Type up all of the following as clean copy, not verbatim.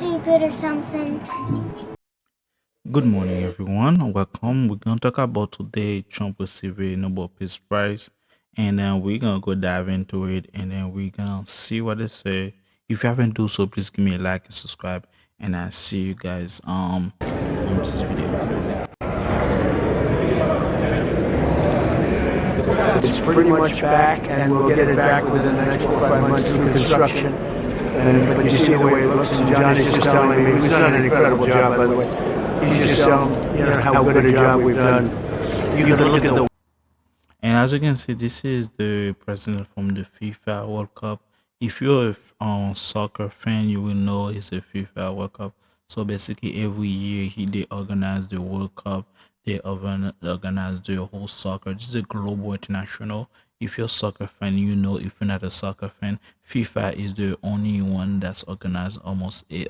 stupid or something. Good morning, everyone. Welcome. We're gonna talk about today. Trump received a Nobel Peace Prize, and then we're gonna go dive into it, and then we're gonna see what they say. If you haven't do so, please give me a like and subscribe, and I'll see you guys on this video. It's pretty much back, and we'll get it back within the next 4 or 5 months through construction. But you see the way it looks, and Johnny's just telling me, he's done an incredible job, by the way. He's just telling how good a job we've done. You can look at the. And as you can see, this is the president from the FIFA World Cup. If you're a soccer fan, you will know it's a FIFA World Cup. So basically, every year they organize the World Cup. They organize the whole soccer. This is a global international. If you're a soccer fan, you know. If you're not a soccer fan, FIFA is the only one that's organized almost a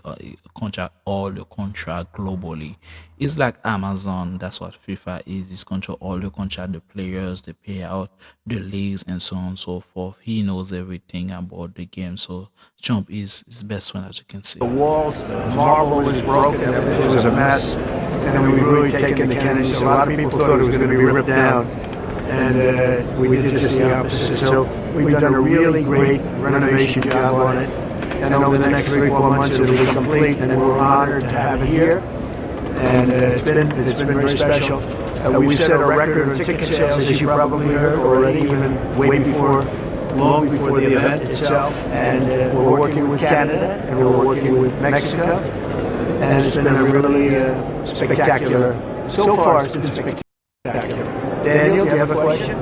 contract all the contract globally. It's like Amazon. That's what FIFA is. It's control all the contract, the players, the payout, the leagues, and so on and so forth. He knows everything about the game. So Trump is his best friend, as you can see. The walls, the marble was broken, everything was a mess, and we've really taken the Kennedys. A lot of people thought it was going to be ripped down, and we did just the opposite. So we've done a really great renovation job on it, and over the next 3 or 4 months it'll be complete, and we're honored to have it here, and it's been very special. We've set a record of ticket sales, as you probably heard already, even way before, long before the event itself, and we're working with Canada, and we're working with Mexico, and it's been a really spectacular, so far it's been spectacular. Daniel, do you have a question?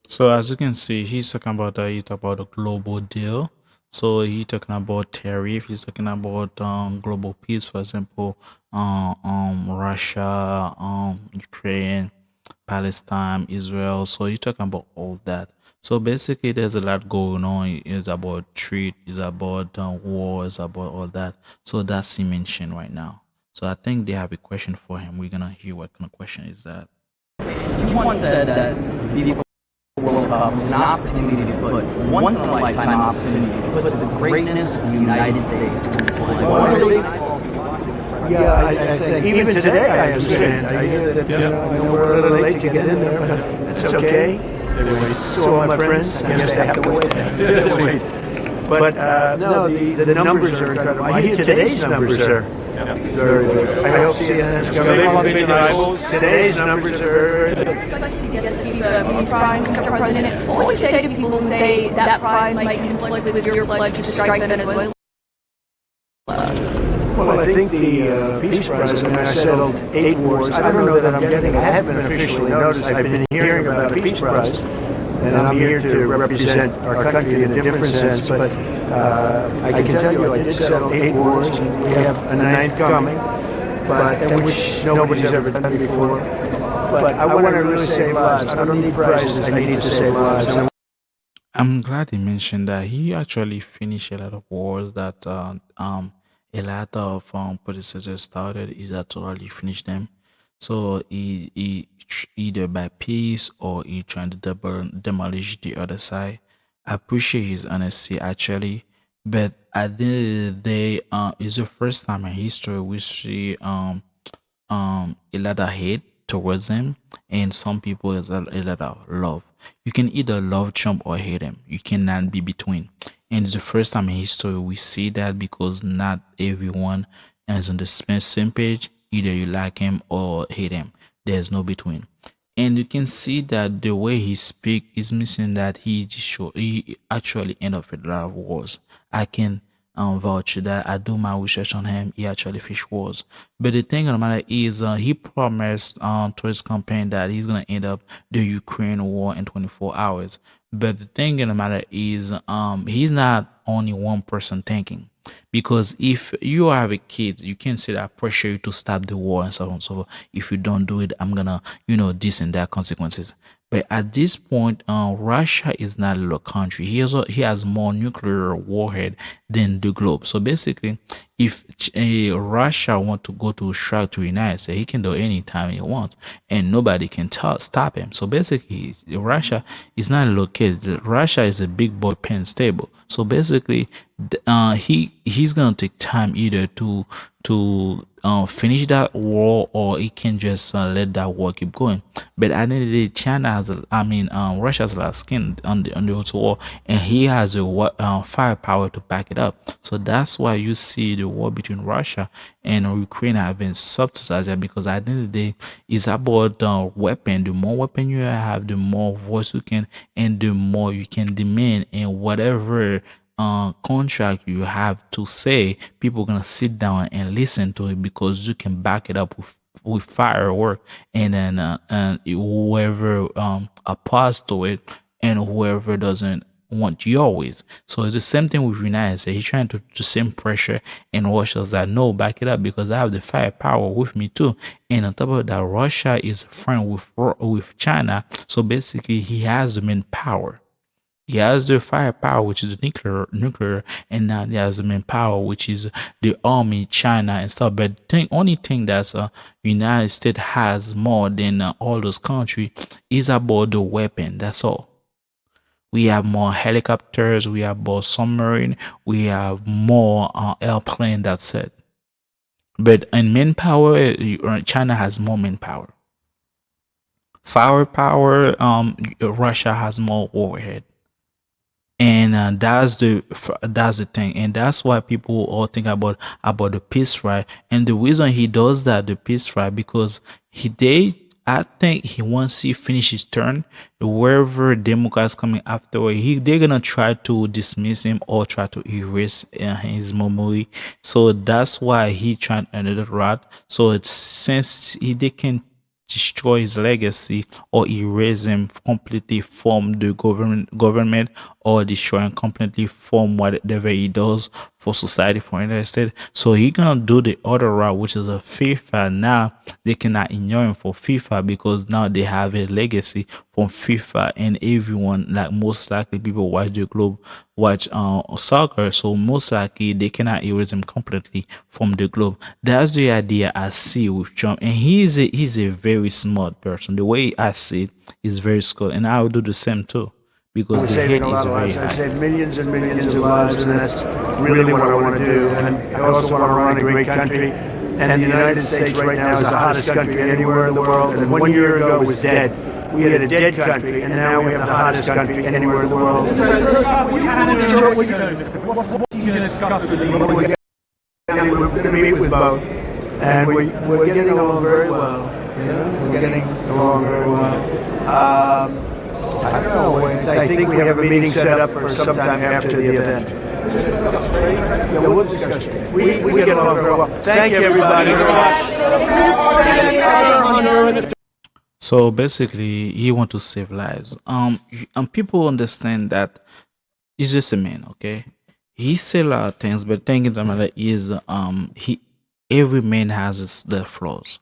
So as you can see, he's talking about a global deal. So he's talking about tariff. He's talking about global peace, for example, Russia, Ukraine, Palestine, Israel. So he's talking about all that. So basically, there's a lot going on. It's about trade, it's about war, it's about all that. So that's he mentioned right now. So I think they have a question for him. We're gonna hear what kind of question is that. You once said that the World Cup was an opportunity to put once in a lifetime opportunity to put the greatness of the United States on display. Yeah, I think even today I understand. I hear that we're a little late to get in there, but it's okay. So all my friends, I guess they have to wait. But no, the numbers are incredible. I hear today's numbers are very good. I hope CNN's coming. Today's numbers are very good. I'd like to get the FIFA Peace Prize, Mr. President. What would you say to people who say that prize might conflict with your pledge to strike Venezuela? Well, I think the Peace Prize, I settled 8 wars. I don't know that I'm getting, I haven't officially noticed. I've been hearing about the Peace Prize, and I'm here to represent our country in a different sense, but I can tell you I did settle 8 wars, and we have a 9th coming, and which nobody's ever done before. But I want to really save lives. I don't need prizes, I need to save lives. I'm glad he mentioned that he actually finished a lot of wars that a lot of predecessors started. Is actually finished them. So he either by peace or he trying to demolish the other side. I appreciate his honesty actually, but at the end of the day, it's the first time in history we see a lot of hate towards him, and some people is a lot of love. You can either love Trump or hate him. You cannot be between. And it's the first time in history we see that, because not everyone is on the same page. Either you like him or hate him. There's no between. And you can see that the way he speak is missing that he actually end up with a lot of wars. I can vouch that. I do my research on him. He actually fish wars. But the thing of the matter is, he promised to his campaign that he's gonna end up the Ukraine war in 24 hours. But the thing of the matter is, he's not only one person thinking. Because if you have a kid, you can say that pressure you to stop the war and so on and so forth. If you don't do it, I'm gonna, this and that consequences. But at this point, Russia is not a little country. He has more nuclear warhead than the globe. So basically, if Russia want to go to strike to United States, he can do anytime he wants, and nobody can stop him. So basically, Russia is not located. Russia is a big boy pen stable. So basically, he's gonna take time either to finish that war, or he can just let that war keep going. But at the end of the day, China has, Russia has a lot of skin on the other war, and he has a firepower to back it up. So that's why you see the war between Russia and Ukraine have been subsidized, because at the end of the day, it's about weapon. The more weapon you have, the more voice you can, and the more you can demand, and whatever contract you have to say, people gonna sit down and listen to it, because you can back it up with firework, and then and whoever opposed to it, and whoever doesn't want your ways. So it's the same thing with United States. He's trying to send pressure, and Russia's like, no, back it up, because I have the firepower with me too. And on top of that, Russia is a friend with China, so basically he has the main power. He has the firepower, which is the nuclear, and now he has the main power, which is the army, China, and stuff. But only thing that's United States has more than all those countries is about the weapon. That's all. We have more helicopters, we have more submarine, we have more airplane. That's it. But in manpower, China has more manpower. Firepower, Russia has more overhead. And that's the thing, and that's why people all think about the peace right. And the reason he does that, the peace right, because I think he once he finish his turn, wherever Democrats coming after, they're gonna try to dismiss him or try to erase his memory. So that's why he trying another route. So it's since they can destroy his legacy or erase him completely from the government, or destroy him completely from whatever he does for society, for United States. So he gonna do the other route, which is a FIFA. Now they cannot ignore him for FIFA, because now they have a legacy from FIFA, and everyone, like most likely people watch the globe, watch soccer, so most likely they cannot erase him completely from the globe. That's the idea I see with Trump, and he's a very smart person. The way I see it is very smart, and I will do the same too, because We're the saving hate a is lot of very lives. I've high. saved millions and millions of lives, and that's really what I want to do. And I also want to run a great country. And the United States right now is the hottest country anywhere in the world. And 1 year ago it was dead. We had a dead country, and now we have the hottest country anywhere in the world. And we're going to meet with both, and we're getting along very well. You know, we're getting along very well. I don't know. I think we have a meeting set up for sometime after the event. Yeah, we'll discuss it. We get along very well. Thank you, everybody. So basically, he want to save lives. And people understand that he's just a man, okay? He say a lot of things, but thing in the matter is, he every man has their flaws,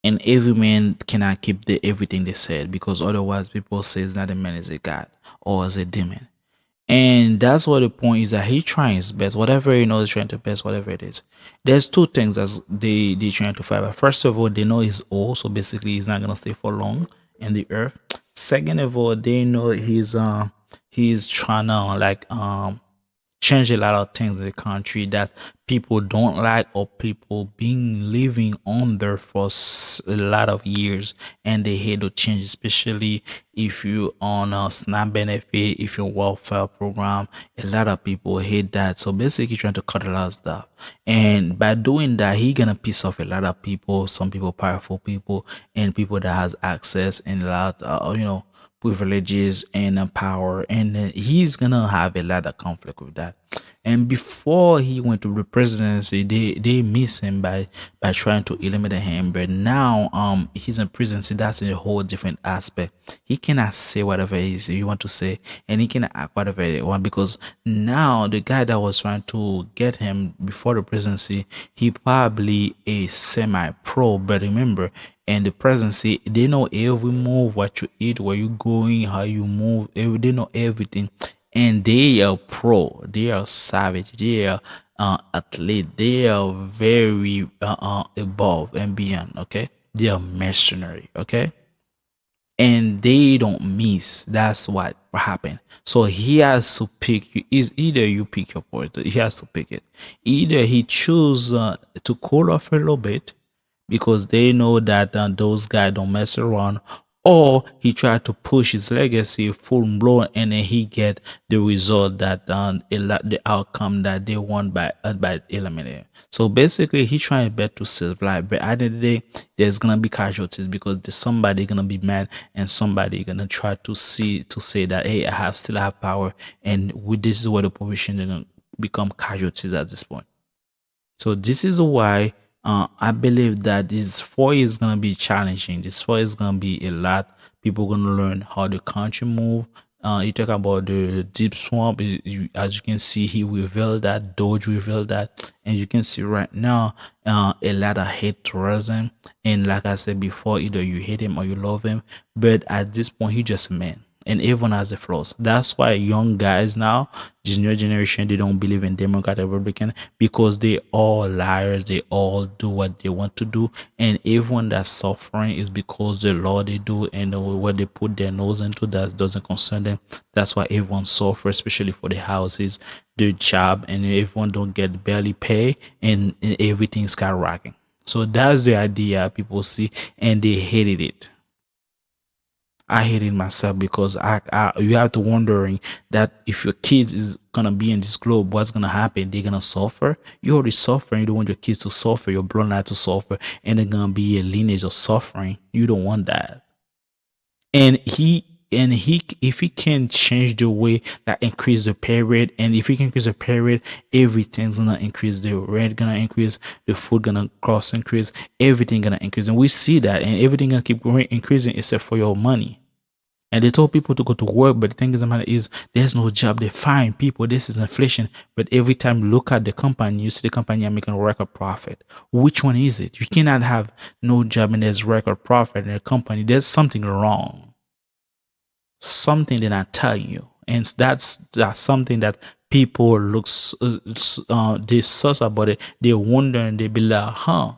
and every man cannot keep everything they said, because otherwise people says that a man is a god or is a demon. And that's what the point is, that he trying his best, whatever he knows, trying to best, whatever it is. There's two things that they trying to fight. But first of all, they know he's old, so basically he's not gonna stay for long in the earth. Second of all, they know he's trying to like change a lot of things in the country that people don't like, or people been living under for a lot of years, and they hate to change, especially if you on a SNAP benefit, if you're welfare program. A lot of people hate that. So basically trying to cut a lot of stuff, and by doing that he gonna piss off a lot of people, some people, powerful people, and people that has access, and a lot privileges and power, and he's gonna have a lot of conflict with that. And before he went to the presidency, they miss him by trying to eliminate him. But now he's in presidency. That's a whole different aspect. He cannot say whatever he want to say, and he can act whatever he want, because now the guy that was trying to get him before the presidency, he probably a semi pro. But remember, and the presidency, they know every move, what you eat, where you going, how you move, they know everything. And they are pro, they are savage, athlete. They are very above and beyond. Okay, they are mercenary. Okay, and they don't miss. That's what happened. So he has to pick. Is either you pick your poison. He has to pick it. Either he choose to cool off a little bit because they know that those guys don't mess around, or he tried to push his legacy full blown and then he get the result that the outcome that they want by eliminating. So basically he trying best to save life, but at the end of the day there's gonna be casualties because there's somebody gonna be mad and somebody gonna try to say that hey, I have still have power, and with this is where the population is gonna become casualties at this point. So this is why I believe that this 4 years is gonna be challenging. This 4 years is gonna be a lot. People gonna learn how the country move. You talk about the deep swamp. As you can see, he revealed that. Doge revealed that, and you can see right now a lot of hate towards him. And like I said before, either you hate him or you love him. But at this point, he just a man and everyone has a flaws. That's why young guys now, this new generation, they don't believe in Democrat or Republican because they all liars. They all do what they want to do, and everyone that's suffering is because the law they do and what they put their nose into that doesn't concern them. That's why everyone suffers, especially for the houses, the job, and everyone don't get barely pay, and everything's skyrocketing. So that's the idea people see, and they hated it. I hate it myself because you have to wondering that if your kids is gonna be in this globe, what's gonna happen? They're gonna suffer. You already suffering. You don't want your kids to suffer, your bloodline to suffer, and they're gonna be a lineage of suffering. You don't want that. And he if he can change the way that increase the pay rate, and if he can increase the pay rate, everything's gonna increase. The rent gonna increase, the food gonna cost increase, everything gonna increase, and we see that, and everything gonna keep going increasing except for your money. And they told people to go to work, but the thing is, the matter is, there's no job. They find people. This is inflation. But every time you look at the company, you see the company are making a record profit. Which one is it? You cannot have no job and there's record profit in a company. There's something wrong. Something they're not telling you, and that's something that people looks they suss about it. They wonder and they be like, huh.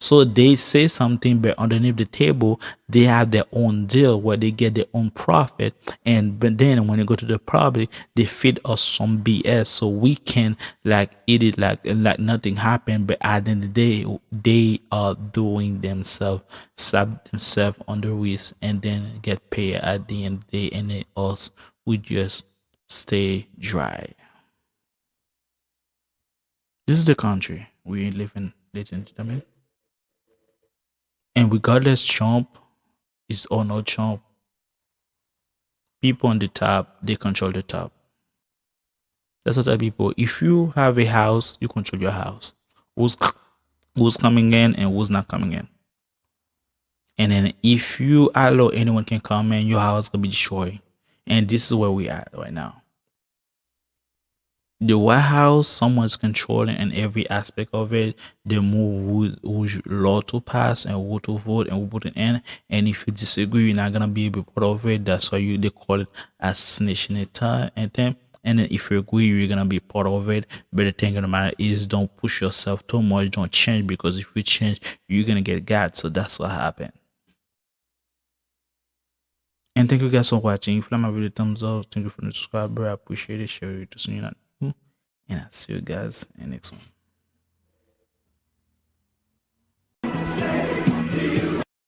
So they say something, but underneath the table, they have their own deal where they get their own profit. And but then when you go to the public, they feed us some BS so we can like eat it like nothing happened. But at the end of the day, they are doing themselves, slap themselves on the wrist, and then get paid at the end of the day, and then us we just stay dry. This is the country we live in, ladies and gentlemen. And regardless Trump is or no Trump, people on the top, they control the top. That's what I people. If you have a house, you control your house. Who's who's coming in and who's not coming in. And then if you allow anyone can come in, your house gonna be destroyed. And this is where we are right now. The White House, someone's controlling in every aspect of it. They move who's law to pass and who to vote and who put it in. And if you disagree, you're not gonna be able to part of it. That's why they call it assassination attempt. And then if you agree, you're gonna be part of it. But the thing of the matter is, don't push yourself too much. Don't change because if you change, you're gonna get got. So that's what happened. And thank you guys for watching. If you like my video, thumbs up. Thank you for the subscriber. I appreciate it. Share it to someone you know. And I'll see you guys in the next one.